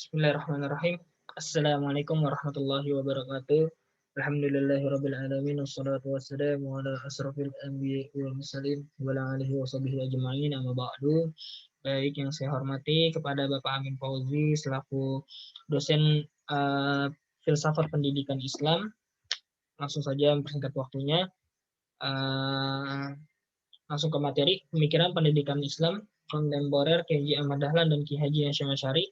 Bismillahirrahmanirrahim. Assalamualaikum warahmatullahi wabarakatuh. Alhamdulillahirabbil alamin wassalatu wassalamu ala asrofil anbiya'i wal mursalin wa ala alihi washabihi ajma'in amma ba'du. Baik, yang saya hormati kepada Bapak Amin Fauzi selaku dosen filsafat pendidikan Islam. Langsung saja mempersingkat waktunya. Langsung ke materi pemikiran pendidikan Islam kontemporer Kiai Haji Ahmad Dahlan dan Kiai Haji Hasyim Asy'ari.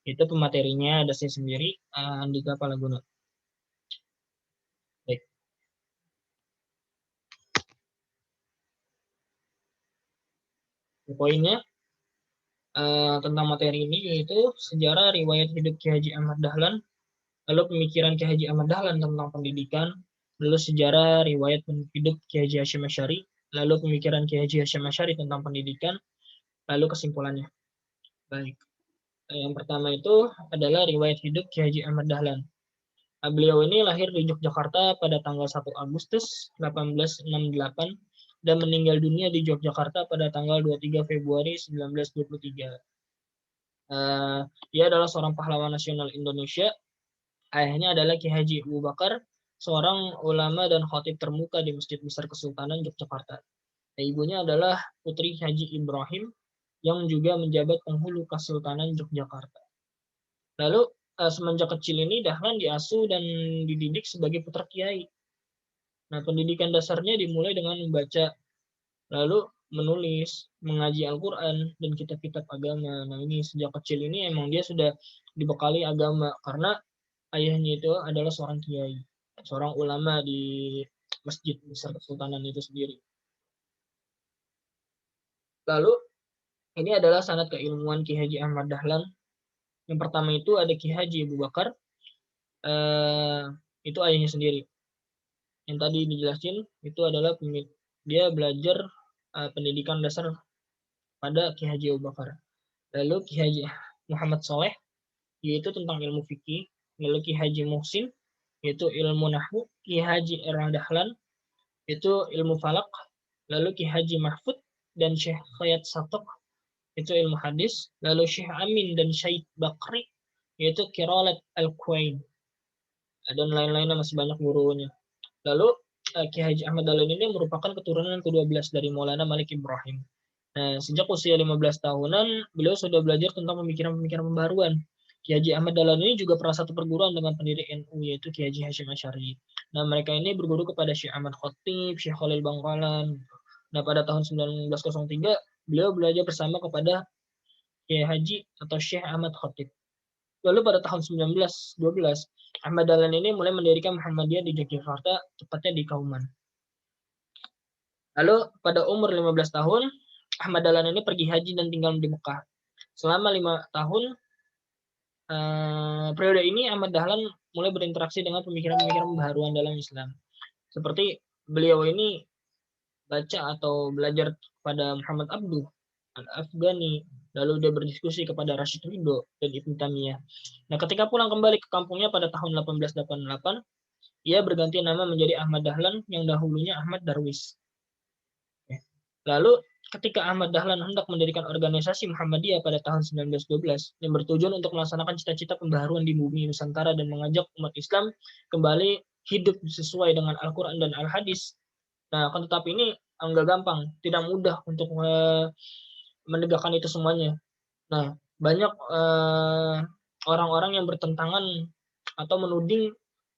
Itu pematerinya ada saya sendiri, Andika Palaguna. Baik. Poinnya tentang materi ini yaitu sejarah riwayat hidup Kiai Haji Ahmad Dahlan, lalu pemikiran Kiai Haji Ahmad Dahlan tentang pendidikan, lalu sejarah riwayat hidup Kiai Haji Hasyim Asy'ari, lalu pemikiran Kiai Haji Hasyim Asy'ari tentang pendidikan, lalu kesimpulannya. Baik. Yang pertama itu adalah riwayat hidup Kiai Haji Ahmad Dahlan. Beliau ini lahir di Yogyakarta pada tanggal 1 Agustus 1868 dan meninggal dunia di Yogyakarta pada tanggal 23 Februari 1923. Dia adalah seorang pahlawan nasional Indonesia. Ayahnya adalah Ki Haji Abu Bakar, seorang ulama dan khatib termuka di Masjid Besar Kesultanan Yogyakarta. Ibunya adalah Putri Haji Ibrahim yang juga menjabat penghulu Kesultanan Yogyakarta. Lalu semenjak kecil ini Dahlan diasuh dan dididik sebagai putra kiai. Nah, pendidikan dasarnya dimulai dengan membaca, lalu menulis, mengaji Al-Quran, dan kitab-kitab agama. Nah, ini sejak kecil ini emang dia sudah dibekali agama, karena ayahnya itu adalah seorang kiai, seorang ulama di Masjid Besar Kesultanan itu sendiri. Lalu, ini adalah sanad keilmuan Ki Haji Ahmad Dahlan. Yang pertama itu ada Ki Haji Abu Bakar, itu ayahnya sendiri. Yang tadi dijelasin, itu adalah dia belajar pendidikan dasar pada Ki Haji Abu Bakar. Lalu Ki Haji Muhammad Soleh, yaitu tentang ilmu fikih. Lalu Ki Haji Muhsin, yaitu ilmu nahwu. Ki Haji Dahlan, itu ilmu falak. Lalu Ki Haji Mahfud dan Syekh Khayat Satok, itu ilmu hadis. Lalu Syekh Amin dan Syed Bakri, yaitu Qiraat Al-Quain. Dan lain-lainnya, masih banyak gurunya. Lalu Ki Haji Ahmad Dahlan ini merupakan keturunan ke-12 dari Maulana Malik Ibrahim. Nah, sejak usia 15 tahunan, beliau sudah belajar tentang pemikiran-pemikiran pembaruan. Ki Haji Ahmad Dahlan ini juga pernah satu perguruan dengan pendiri NU, yaitu Ki Haji Hasyim Asy'ari. Nah, mereka ini berguru kepada Syekh Ahmad Khatib, Syekh Khalil Bangkalan. Nah, pada tahun 1903, beliau belajar bersama kepada Ki Haji atau Syekh Ahmad Khatib. Lalu pada tahun 1912, Ahmad Dahlan ini mulai mendirikan Muhammadiyah di Yogyakarta, tepatnya di Kauman. Lalu pada umur 15 tahun, Ahmad Dahlan ini pergi haji dan tinggal di Mekah. Selama 5 tahun, periode ini Ahmad Dahlan mulai berinteraksi dengan pemikiran-pemikiran pembaharuan dalam Islam. Seperti beliau ini baca atau belajar pada Muhammad Abduh Al-Afghani, lalu dia berdiskusi kepada Rashid Ridho dan Ibnu Taimiyah. Nah, ketika pulang kembali ke kampungnya pada tahun 1888, ia berganti nama menjadi Ahmad Dahlan yang dahulunya Ahmad Darwis. Lalu ketika Ahmad Dahlan hendak mendirikan organisasi Muhammadiyah pada tahun 1912 yang bertujuan untuk melaksanakan cita-cita pembaharuan di bumi Nusantara dan mengajak umat Islam kembali hidup sesuai dengan Al-Quran dan Al-Hadis. Nah, akan tetapi ini enggak gampang, tidak mudah untuk menegakkan itu semuanya. Nah, banyak orang-orang yang bertentangan atau menuding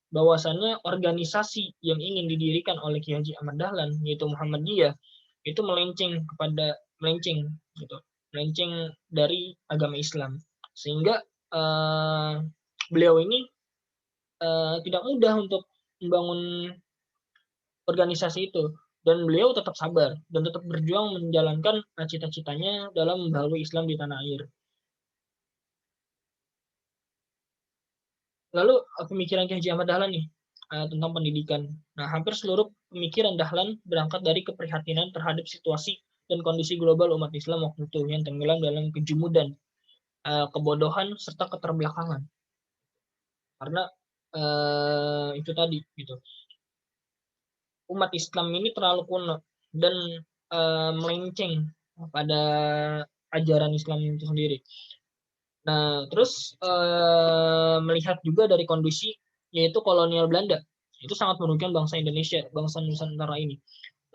bahwasannya organisasi yang ingin didirikan oleh Ki Haji Ahmad Dahlan, yaitu Muhammadiyah, itu melenceng dari agama Islam, sehingga beliau ini tidak mudah untuk membangun organisasi itu, dan beliau tetap sabar dan tetap berjuang menjalankan cita-citanya dalam membaharui Islam di tanah air. Lalu pemikiran Ki Haji Ahmad Dahlan nih tentang pendidikan. Nah, hampir seluruh pemikiran Dahlan berangkat dari keprihatinan terhadap situasi dan kondisi global umat Islam waktu itu yang tenggelam dalam kejumudan, kebodohan serta keterbelakangan. Karena itu tadi gitu. Umat Islam ini terlalu kuno dan melenceng pada ajaran Islam itu sendiri. Nah, terus melihat juga dari kondisi yaitu kolonial Belanda. Itu sangat merugikan bangsa Indonesia, bangsa Nusantara ini.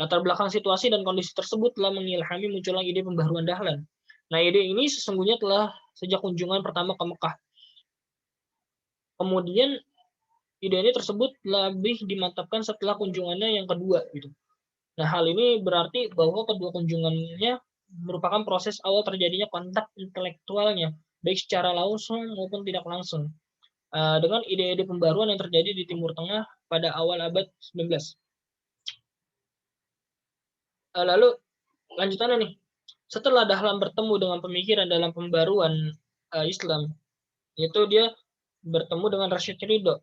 Latar belakang situasi dan kondisi tersebut telah mengilhami munculnya ide pembaharuan Dahlan. Nah, ide ini sesungguhnya telah sejak kunjungan pertama ke Mekah. Kemudian ide ini tersebut lebih dimantapkan setelah kunjungannya yang kedua gitu. Nah, hal ini berarti bahwa kedua kunjungannya merupakan proses awal terjadinya kontak intelektualnya, baik secara langsung maupun tidak langsung, dengan ide-ide pembaruan yang terjadi di Timur Tengah pada awal abad 19. Lalu lanjutannya nih, setelah Dahlan bertemu dengan pemikiran dalam pembaruan Islam, yaitu dia bertemu dengan Rashid Ridho.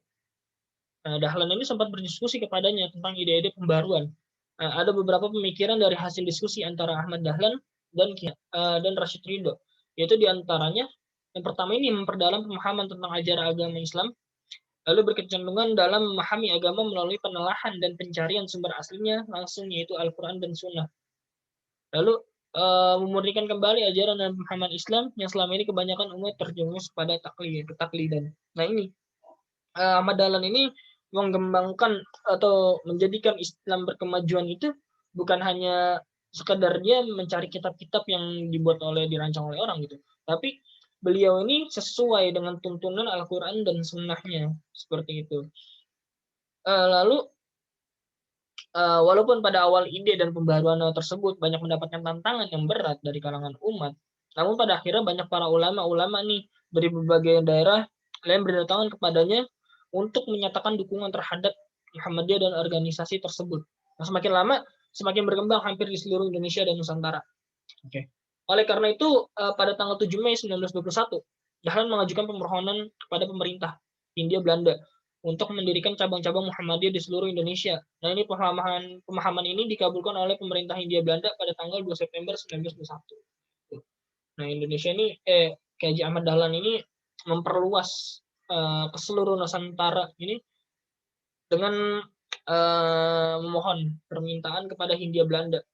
Dahlan ini sempat berdiskusi kepadanya tentang ide-ide pembaruan. Ada beberapa pemikiran dari hasil diskusi antara Ahmad Dahlan dan Rashid Ridho, yaitu diantaranya yang pertama ini memperdalam pemahaman tentang ajaran agama Islam, lalu berkecenderungan dalam memahami agama melalui penelahan dan pencarian sumber aslinya langsung, yaitu Al-Quran dan Sunnah. Lalu memurnikan kembali ajaran dan pemahaman Islam yang selama ini kebanyakan umat terjerumus pada ketaklidan. Nah ini Ahmad Dahlan ini mengembangkan atau menjadikan Islam berkemajuan itu bukan hanya sekadar dia mencari kitab-kitab yang dirancang oleh orang gitu, tapi beliau ini sesuai dengan tuntunan Al-Quran dan Sunnahnya seperti itu. Lalu walaupun pada awal ide dan pembaruan tersebut banyak mendapatkan tantangan yang berat dari kalangan umat, namun pada akhirnya banyak para ulama-ulama nih dari berbagai daerah yang berdatangan kepadanya untuk menyatakan dukungan terhadap Muhammadiyah dan organisasi tersebut. Nah, semakin lama semakin berkembang hampir di seluruh Indonesia dan Nusantara. Oke. Oleh karena itu, pada tanggal 7 Mei 1921, Dahlan mengajukan permohonan kepada pemerintah Hindia Belanda untuk mendirikan cabang-cabang Muhammadiyah di seluruh Indonesia. Nah, ini pemahaman ini dikabulkan oleh pemerintah Hindia Belanda pada tanggal 2 September 1921. Nah, Indonesia ini K.H. Ahmad Dahlan ini memperluas ke seluruh Nusantara ini dengan memohon permintaan kepada Hindia Belanda,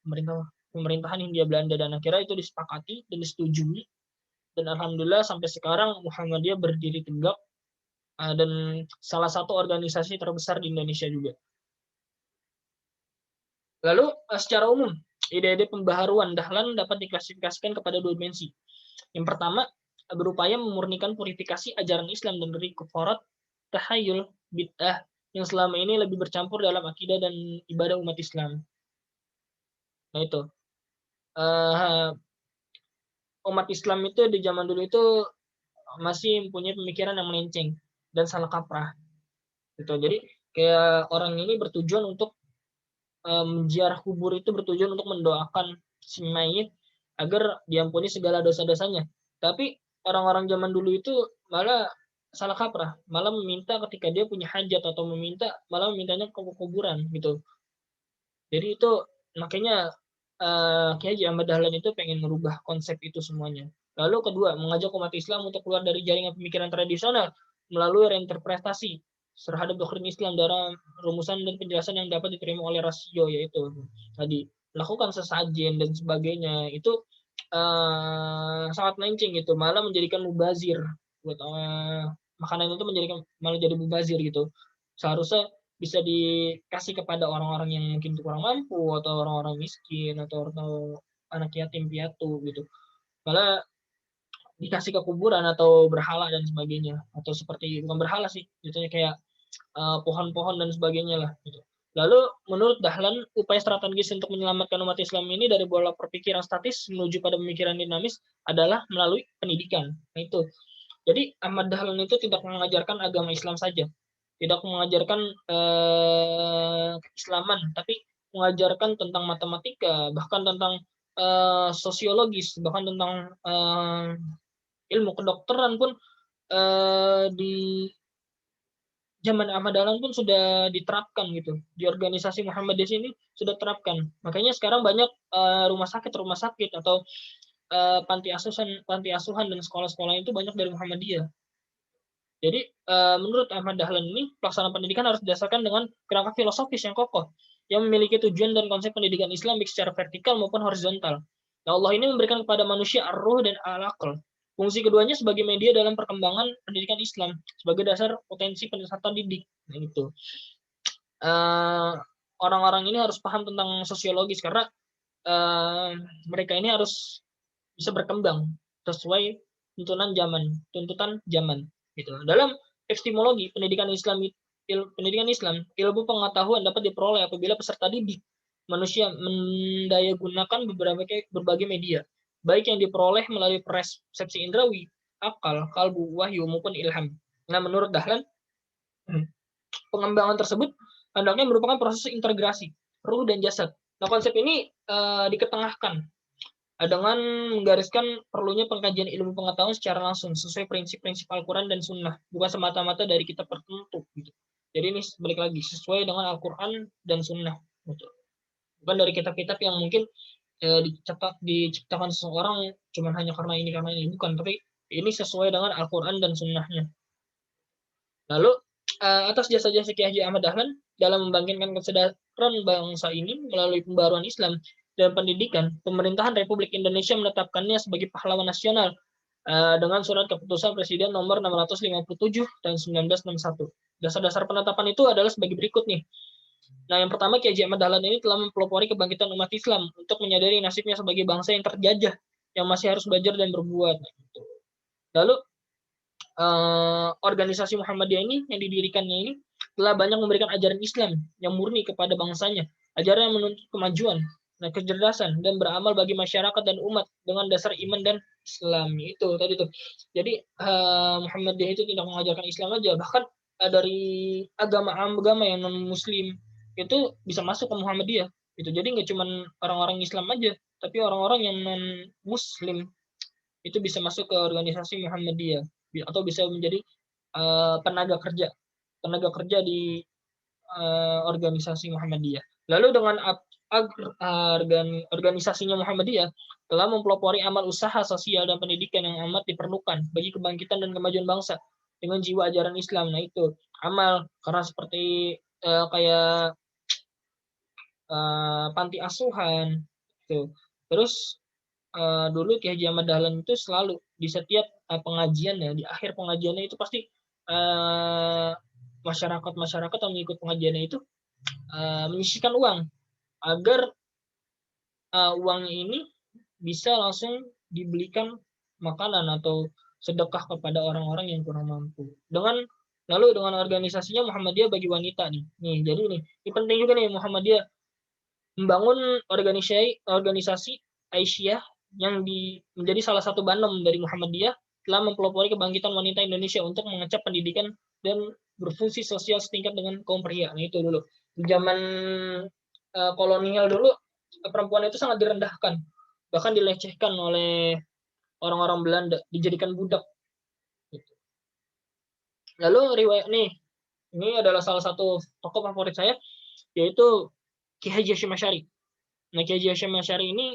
pemerintahan Hindia Belanda, dan akhirnya itu disepakati dan disetujui, dan alhamdulillah sampai sekarang Muhammadiyah berdiri tegak dan salah satu organisasi terbesar di Indonesia juga. Lalu secara umum ide-ide pembaharuan Dahlan dapat diklasifikasikan kepada dua dimensi. Yang pertama, berupaya memurnikan purifikasi ajaran Islam dan dari kufarat, tahayul, bid'ah yang selama ini lebih bercampur dalam akidah dan ibadah umat Islam. Nah itu, umat Islam itu di zaman dulu itu masih mempunyai pemikiran yang melenceng dan salah kaprah. Gitu. Jadi kayak orang ini bertujuan untuk menziarah kubur itu bertujuan untuk mendoakan si mayit agar diampuni segala dosa-dosanya. Tapi orang-orang zaman dulu itu malah salah kaprah, malah meminta ketika dia punya hajat atau malah memintanya ke kuburan gitu. Jadi itu makanya Kiai Ahmad Dahlan itu pengen merubah konsep itu semuanya. Lalu kedua, mengajak umat Islam untuk keluar dari jaringan pemikiran tradisional melalui reinterpretasi terhadap doktrin Islam dalam rumusan dan penjelasan yang dapat diterima oleh rasio, yaitu tadi melakukan sesajen dan sebagainya. Itu sangat melenceng gitu, malah menjadikan mubazir buat makanan itu malah jadi mubazir gitu. Seharusnya bisa dikasih kepada orang-orang yang mungkin kurang mampu atau orang-orang miskin atau anak yatim piatu gitu. Malah dikasih ke kuburan atau berhala dan sebagainya, atau seperti bukan berhala sih, jatuhnya kayak pohon-pohon dan sebagainya lah gitu. Lalu menurut Dahlan, upaya strategis untuk menyelamatkan umat Islam ini dari bola perpikiran statis menuju pada pemikiran dinamis adalah melalui pendidikan. Nah itu. Jadi Ahmad Dahlan itu tidak mengajarkan agama Islam saja, tidak mengajarkan keislaman, tapi mengajarkan tentang matematika, bahkan tentang sosiologis, bahkan tentang ilmu kedokteran pun di zaman Ahmad Dahlan pun sudah diterapkan gitu. Di organisasi Muhammadiyah sini sudah terapkan. Makanya sekarang banyak rumah sakit atau panti asuhan dan sekolah-sekolah itu banyak dari Muhammadiyah. Jadi menurut Ahmad Dahlan ini pelaksanaan pendidikan harus didasarkan dengan kerangka filosofis yang kokoh, yang memiliki tujuan dan konsep pendidikan Islam baik secara vertikal maupun horizontal. Nah, Allah ini memberikan kepada manusia ar-ruh dan al-aql, Fungsi keduanya sebagai media dalam perkembangan pendidikan Islam sebagai dasar potensi penyesatan didik. Nah, itu. Orang-orang ini harus paham tentang sosiologis karena mereka ini harus bisa berkembang sesuai tuntutan zaman gitu. Dalam epistemologi pendidikan Islam, ilmu pengetahuan dapat diperoleh apabila peserta didik manusia mendayagunakan berbagai media, baik yang diperoleh melalui persepsi indrawi, akal, kalbu, wahyu maupun ilham. Nah, menurut Dahlan, pengembangan tersebut hendaknya merupakan proses integrasi ruh dan jasad. Nah, konsep ini diketengahkan dengan menggariskan perlunya pengkajian ilmu pengetahuan secara langsung sesuai prinsip-prinsip Al-Quran dan Sunnah, bukan semata-mata dari kitab tertentu. Gitu. Jadi ini balik lagi sesuai dengan Al-Quran dan Sunnah, gitu. Bukan dari kitab-kitab yang mungkin diciptakan seseorang cuma hanya karena ini, bukan, tapi ini sesuai dengan Al-Quran dan Sunnahnya. Lalu atas jasa-jasa Kiai Haji Ahmad Dahlan dalam membangkitkan kesadaran bangsa ini melalui pembaruan Islam dan pendidikan, pemerintahan Republik Indonesia menetapkannya sebagai pahlawan nasional dengan surat keputusan Presiden nomor 657 dan 1961. Dasar-dasar penetapan itu adalah sebagai berikut nih. Nah, yang pertama, Kiai Haji Ahmad Dahlan ini telah mempelopori kebangkitan umat Islam untuk menyadari nasibnya sebagai bangsa yang terjajah, yang masih harus belajar dan berbuat. Lalu organisasi Muhammadiyah ini yang didirikannya ini telah banyak memberikan ajaran Islam yang murni kepada bangsanya, ajaran yang menuntut kemajuan, kecerdasan dan beramal bagi masyarakat dan umat dengan dasar iman dan Islam. Itu tadi tuh. Jadi Muhammadiyah itu tidak mengajarkan Islam aja, bahkan dari agama-agama yang non Muslim itu bisa masuk ke Muhammadiyah. Itu jadi nggak cuma orang-orang Islam aja, tapi orang-orang yang non Muslim itu bisa masuk ke organisasi Muhammadiyah atau bisa menjadi tenaga kerja di organisasi Muhammadiyah. Lalu dengan organisasinya Muhammadiyah telah mempelopori amal usaha sosial dan pendidikan yang amat diperlukan bagi kebangkitan dan kemajuan bangsa dengan jiwa ajaran Islam. Nah, itu amal karena seperti kayak panti asuhan gitu. Terus dulu Ki Haji Ahmad Dahlan itu selalu di setiap pengajian ya, di akhir pengajiannya itu pasti masyarakat yang mengikut pengajiannya itu menyisihkan uang agar uangnya ini bisa langsung dibelikan makanan atau sedekah kepada orang-orang yang kurang mampu. Lalu dengan organisasinya Muhammadiyah bagi wanita nih. Jadi ini penting juga nih Muhammadiyah membangun organisasi Aisyah yang menjadi salah satu banom dari Muhammadiyah telah mempelopori kebangkitan wanita Indonesia untuk mengecap pendidikan dan berfungsi sosial setingkat dengan kaum pria. Nah, itu dulu. Di zaman kolonial dulu, perempuan itu sangat direndahkan. Bahkan dilecehkan oleh orang-orang Belanda, dijadikan budak. Lalu riwayat nih, ini adalah salah satu tokoh favorit saya, yaitu Ki Haji Hashim Asy'ari. Nah, Ki Haji Hashim Asy'ari ini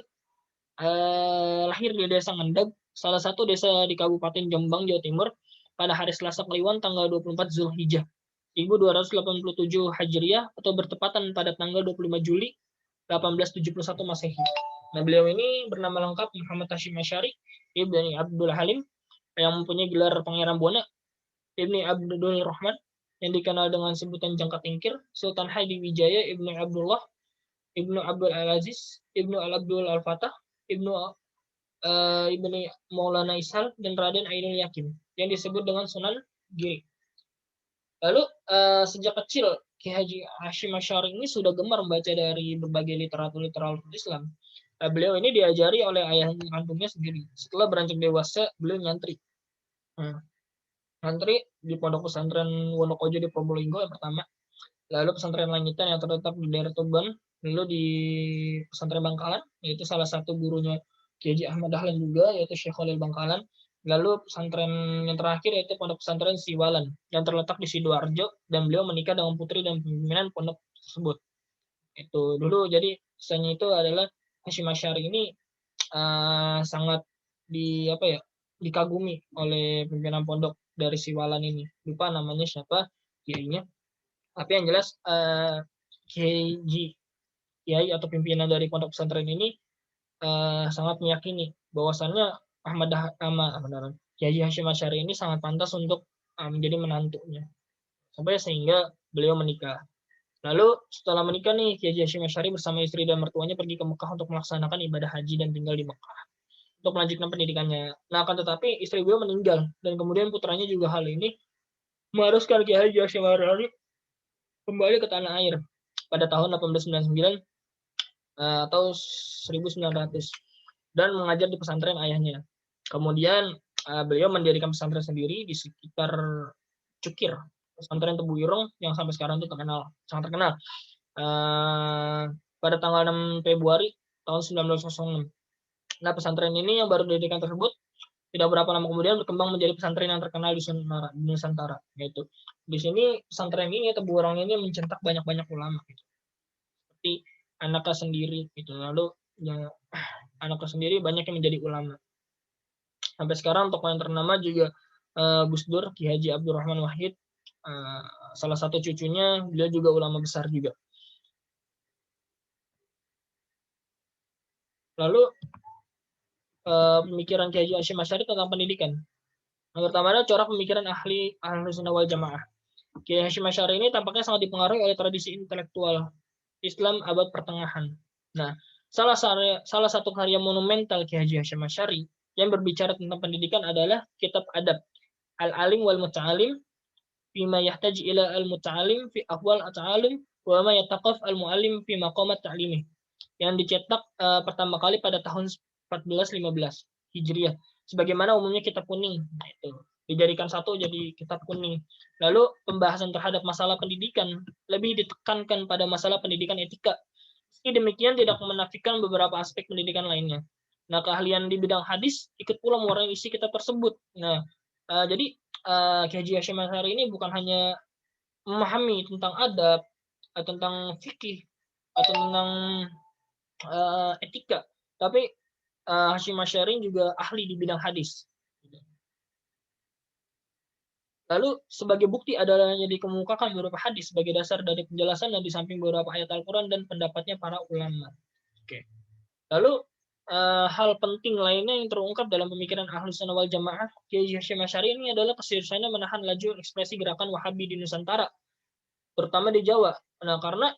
lahir di desa Ngendag, salah satu desa di Kabupaten Jombang, Jawa Timur, pada hari Selasa Kliwon tanggal 24 Zulhijjah 1287 Hijriah atau bertepatan pada tanggal 25 Juli 1871 Masehi. Nah, beliau ini bernama lengkap Muhammad Hashim Asy'ari Ibni Abdul Halim yang mempunyai gelar Pangeran Buana, Ibni Abdul Rahman yang dikenal dengan sebutan Jangka Tingkir, Sultan Hadi Wijaya Ibnu Abdullah, Ibnu Abdul Al-Aziz, Ibnu Al-Abdul Al-Fatah, Ibnu Maulana Ishal, dan Raden Ainul Yakin yang disebut dengan Sunan Giri. Lalu sejak kecil Ki Haji Hashim Asy'ari ini sudah gemar membaca dari berbagai literatur Islam. Beliau ini diajari oleh ayah kandungnya sendiri. Setelah beranjak dewasa, beliau nyantri. Nyantri di Pondok Pesantren Wonokojo di Probolinggo yang pertama. Lalu pesantren lanjutan yang terletak di daerah Tuban. Lalu di pesantren Bangkalan, yaitu salah satu gurunya Ki Haji Ahmad Dahlan juga, yaitu Syekh Khalil Bangkalan. Lalu pesantren yang terakhir yaitu Pondok Pesantren Siwalan yang terletak di Sidoarjo, dan beliau menikah dengan putri dan pimpinan pondok tersebut. Itu dulu. Jadi kisahnya itu adalah Hashim Asy'ari ini sangat dikagumi oleh pimpinan pondok dari Siwalan ini. Lupa namanya siapa kiainya. Tapi yang jelas kiai atau pimpinan dari pondok pesantren ini sangat meyakini bahwasannya Kiai Haji Hashim Asy'ari ini sangat pantas untuk menjadi menantunya. Sampai sehingga beliau menikah. Lalu setelah menikah nih, Kiai Haji Hashim Asy'ari bersama istri dan mertuanya pergi ke Mekah untuk melaksanakan ibadah haji dan tinggal di Mekah untuk melanjutkan pendidikannya. Nah, akan tetapi istri beliau meninggal dan kemudian putranya juga hal ini mengharuskan Kiai Haji Hashim Asy'ari kembali ke tanah air pada tahun 1899 atau 1900 dan mengajar di pesantren ayahnya. Kemudian beliau mendirikan pesantren sendiri di sekitar Cukir, pesantren Tebu Ireng yang sampai sekarang itu sangat terkenal. Pada tanggal 6 Februari tahun 1906. Nah, pesantren ini yang baru didirikan tersebut tidak berapa lama kemudian berkembang menjadi pesantren yang terkenal di Nusantara. Yaitu di sini pesantren ini Tebu Ireng ini mencetak banyak-banyak ulama, gitu. Seperti anaknya sendiri, gitu. Lalu ya, anaknya sendiri banyak yang menjadi ulama. Sampai sekarang tokoh yang ternama juga Gus Dur, Ki Haji Abdurrahman Wahid, salah satu cucunya, beliau juga ulama besar juga. Lalu pemikiran Ki Haji Hashim Asy'ari tentang pendidikan. Yang pertama adalah corak pemikiran ahli Sunnah wal Jamaah. Ki Haji Hashim Asy'ari ini tampaknya sangat dipengaruhi oleh tradisi intelektual Islam abad pertengahan. Nah, salah satu karya monumental Ki Haji Hashim Asy'ari yang berbicara tentang pendidikan adalah Kitab Adab Al-Alim wal Muta'alim fima yahtaj ila al-muta'alim fi ahwal at-ta'alim wa ma yataqaf al-mu'allim fi maqamat ta'limih, yang dicetak pertama kali pada tahun 1415 Hijriah. Sebagaimana umumnya kitab kuning, itu dijadikan satu jadi kitab kuning. Lalu pembahasan terhadap masalah pendidikan lebih ditekankan pada masalah pendidikan etika. Meski demikian tidak menafikan beberapa aspek pendidikan lainnya. Nah, keahlian di bidang hadis ikut pula mewarnai isi kitab tersebut. Nah, jadi Ki Haji Hashim Asy'ari ini bukan hanya memahami tentang adab, tentang fikih, atau tentang etika, tapi Hashim Asy'ari juga ahli di bidang hadis. Lalu sebagai bukti adanya dikemukakan beberapa hadis sebagai dasar dari penjelasan dan di samping beberapa ayat Al-Quran dan pendapatnya para ulama. Oke. Lalu hal penting lainnya yang terungkap dalam pemikiran Ahlus Sunnah wal Jamaah Kiai Hasyim Asy'ari ini adalah keseriusannya menahan laju ekspresi gerakan Wahabi di Nusantara, terutama di Jawa. Nah, karena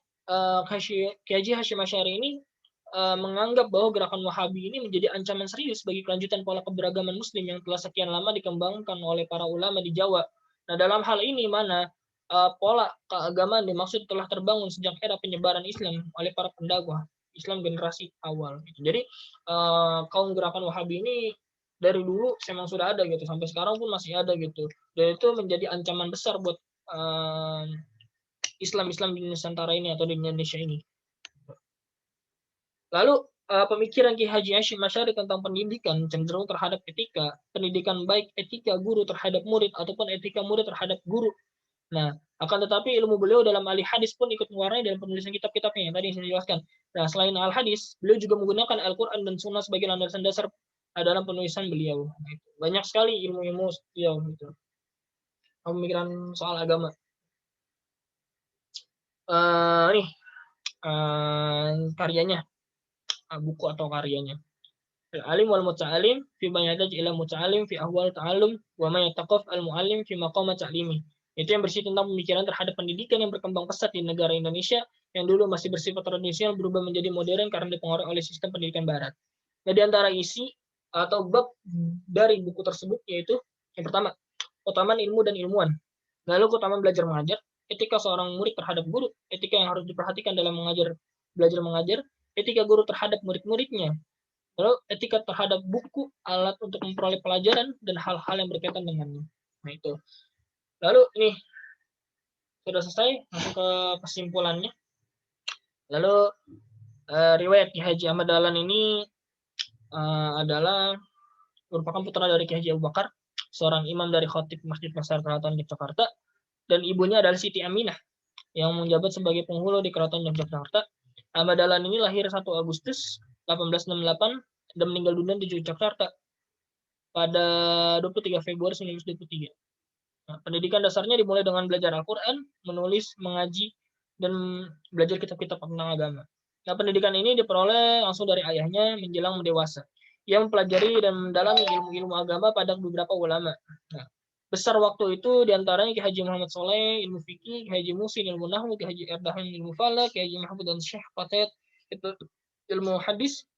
Kiai Hasyim Asy'ari ini menganggap bahwa gerakan Wahabi ini menjadi ancaman serius bagi kelanjutan pola keberagaman Muslim yang telah sekian lama dikembangkan oleh para ulama di Jawa. Nah, dalam hal ini mana pola keagamaan dimaksud telah terbangun sejak era penyebaran Islam oleh para pendakwah Islam generasi awal. Jadi kaum gerakan Wahabi ini dari dulu memang sudah ada gitu, sampai sekarang pun masih ada gitu. Dan itu menjadi ancaman besar buat Islam di Nusantara ini atau di Indonesia ini. Lalu pemikiran Ki Haji Hashim Asy'ari tentang pendidikan cenderung terhadap etika, pendidikan baik etika guru terhadap murid ataupun etika murid terhadap guru. Nah, akan tetapi ilmu beliau dalam ahli hadis pun ikut mewarnai dalam penulisan kitab-kitabnya yang tadi saya jelaskan. Nah, selain al hadis, beliau juga menggunakan Al-Quran dan Sunnah sebagai landasan dasar dalam penulisan beliau. Banyak sekali ilmu-ilmu beliau gitu. Pemikiran soal agama. Nih karyanya, buku atau karyanya. Al-alim wal muta'alim fi ma yahtaj ila muta'alim fi ahwal ta'allum wa ma yataqaf al-mu'allim fi maqam ta'limi. Itu yang bersih tentang pemikiran terhadap pendidikan yang berkembang pesat di negara Indonesia yang dulu masih bersifat tradisional berubah menjadi modern karena dipengaruhi oleh sistem pendidikan barat. Nah, di antara isi atau bab dari buku tersebut yaitu yang pertama, keutamaan ilmu dan ilmuwan. Lalu keutamaan belajar mengajar, etika seorang murid terhadap guru, etika yang harus diperhatikan dalam belajar mengajar, etika guru terhadap murid-muridnya. Lalu etika terhadap buku, alat untuk memperoleh pelajaran, dan hal-hal yang berkaitan dengannya. Nah, itu. Lalu ini sudah selesai, masuk ke kesimpulannya. Lalu riwayat Ki Haji Ahmad Dahlan ini adalah merupakan putra dari Ki Haji Abu Bakar, seorang imam dari khatib Masjid Pasar Keraton Yogyakarta, dan ibunya adalah Siti Aminah yang menjabat sebagai penghulu di Keraton Yogyakarta. Ahmad Dahlan ini lahir 1 Agustus 1868 dan meninggal dunia di Yogyakarta pada 23 Februari 1923. Nah, pendidikan dasarnya dimulai dengan belajar Al-Quran, menulis, mengaji, dan belajar kitab-kitab tentang agama. Nah, pendidikan ini diperoleh langsung dari ayahnya menjelang dewasa. yang mempelajari dan mendalami ilmu-ilmu agama pada beberapa ulama. Nah, besar waktu itu diantaranya Ki Haji Muhammad Soleh ilmu fikih, Ki Haji Musin ilmu nahwu, Ki Haji Erdahan ilmu falak, Ki Haji Mahmud dan Syekh Qatet itu ilmu hadis,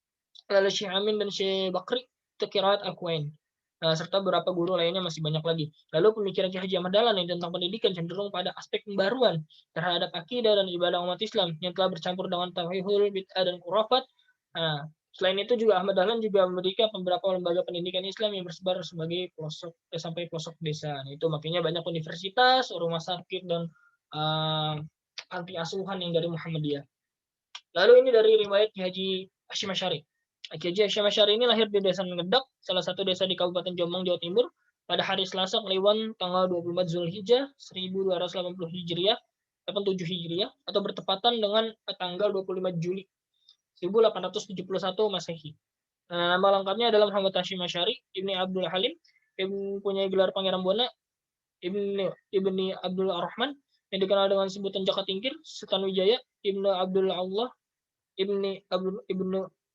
lalu Syekh Amin dan Syekh Bakri itu qiraat Al-Quain. Nah, serta beberapa guru lainnya masih banyak lagi. Lalu pemikiran Ki Haji Ahmad Dahlan yang tentang pendidikan cenderung pada aspek pembaruan terhadap akidah dan ibadah umat Islam yang telah bercampur dengan tauhid, bid'ah dan khurafat. Nah, selain itu juga Ahmad Dahlan juga memberikan beberapa lembaga pendidikan Islam yang bersebar sebagai pelosok sampai pelosok desa. Nah, itu makanya banyak universitas, rumah sakit dan anti asuhan yang dari Muhammadiyah. Lalu ini dari riwayat Ki Haji Hashim Asy'ari. Ki Haji Hashim Asy'ari ini lahir di desa Ngedak, salah satu desa di Kabupaten Jombang, Jawa Timur, pada hari Selasa Kliwon tanggal 24 Zulhijjah 1280 Hijriah, 87 Hijriah, atau bertepatan dengan tanggal 25 Juli 1871 Masehi. Nah, nama lengkapnya adalah Muhammad Hashim Asy'ari, Ibni Abdul Halim, mempunyai gelar Pangeran Buana, Ibni Abdul Rahman, yang dikenal dengan sebutan Jaka Tingkir, Sultan Wijaya, Ibnu Abdul Allah, Ibnu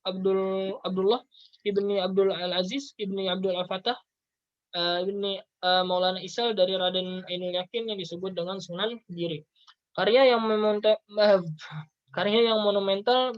Abdullah, Ibni Abdul Al-Aziz, Ibni Abdul Al-Fatah, Ibni Maulana Isal dari Raden Ainul Yakin yang disebut dengan Sunan Giri. Karya yang monumental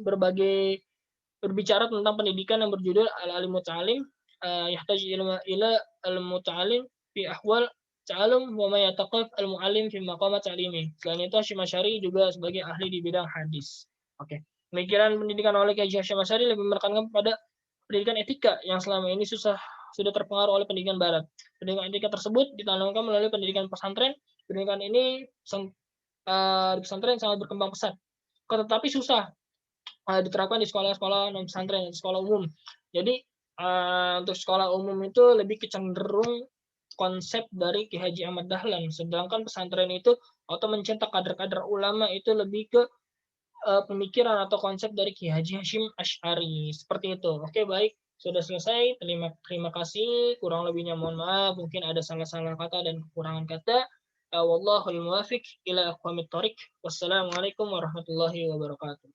berbicara tentang pendidikan yang berjudul Al-Alim Muta'alim, yahtaj ila al-muta'alim fi ahwal ta'alum wa ma yataqaf al-mu'allim fi maqamat ta'limi. Selain itu Hashim Asy'ari juga sebagai ahli di bidang hadis. Oke. Pemikiran pendidikan oleh Ki Haji Hashim Asy'ari lebih menekankan pada pendidikan etika yang selama ini sudah terpengaruh oleh pendidikan barat. Pendidikan etika tersebut ditanamkan melalui pendidikan pesantren. Pendidikan ini di pesantren sangat berkembang pesat. Tetapi susah diterapkan di sekolah-sekolah non pesantren, sekolah umum. Jadi untuk sekolah umum itu lebih kecenderung konsep dari Ki Haji Ahmad Dahlan, sedangkan pesantren itu atau mencetak kader-kader ulama itu lebih ke pemikiran atau konsep dari Ki Haji Hashim Asy'ari. Seperti itu. Oke, baik. Sudah selesai. Terima kasih. Kurang lebihnya mohon maaf. Mungkin ada salah-salah kata dan kekurangan kata. Wallahul muwafiq ila aqwamit thoriq. Wassalamualaikum warahmatullahi wabarakatuh.